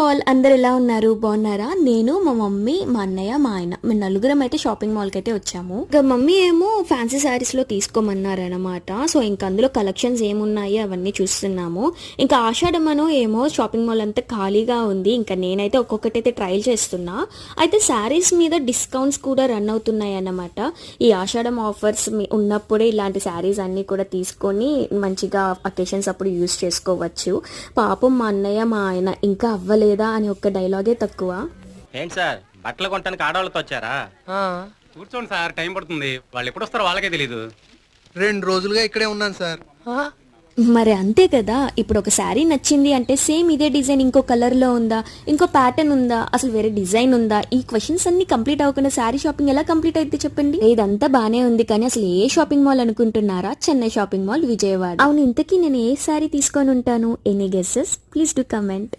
All, అందరు ఎలా ఉన్నారు? బాగున్నారా? నేను, మా మమ్మీ, మా అన్నయ్య, మా ఆయన, మేము నలుగురం అయితే షాపింగ్ మాల్కి అయితే వచ్చాము. ఇంకా మమ్మీ ఏమో ఫ్యాన్సీ శారీస్ లో తీసుకోమన్నారనమాట. సో ఇంకా అందులో కలెక్షన్స్ ఏమున్నాయి అవన్నీ చూస్తున్నాము. ఇంకా ఆషాఢమనో ఏమో షాపింగ్ మాల్ అంతా ఖాళీగా ఉంది. ఇంకా నేనైతే ఒక్కొక్కటైతే ట్రయల్ చేస్తున్నా. అయితే శారీస్ మీద డిస్కౌంట్స్ కూడా రన్ అవుతున్నాయి అన్నమాట. ఈ ఆషాఢం ఆఫర్స్ ఉన్నప్పుడే ఇలాంటి శారీస్ అన్ని కూడా తీసుకొని మంచిగా అకేషన్స్ అప్పుడు యూజ్ చేసుకోవచ్చు. పాపం మా అన్నయ్య, మా ఆయన ఇంకా అవ్వలేదా అని ఒక్క డైలాగే తక్కువ. ఏంటి సార్, బట్టలు కొనడానికి ఆడవాళ్ళతో వచ్చారా? కూర్చోండి సార్, టైం పడుతుంది. వాళ్ళు ఎప్పుడు వస్తారో వాళ్ళకే తెలీదు. 2 రోజులుగా ఇక్కడే ఉన్నాను సార్. మరి అంతే కదా. ఇప్పుడు ఒక శారీ నచ్చింది అంటే సేమ్ ఇదే డిజైన్ ఇంకో కలర్ లో ఉందా, ఇంకో ప్యాటర్న్ ఉందా, అసలు వేరే డిజైన్ ఉందా, ఈ క్వశ్చన్స్ అన్ని కంప్లీట్ అవ్వకుండా శారీ షాపింగ్ ఎలా కంప్లీట్ అయితే చెప్పండి. ఇదంతా బానే ఉంది కానీ అసలు ఏ షాపింగ్ మాల్ అనుకుంటున్నారా? Chennai shopping mall, Vijayawada. అవును, ఇంతకీ నేను ఏ శారీ తీసుకొని ఉంటాను? Any guesses? Please do comment.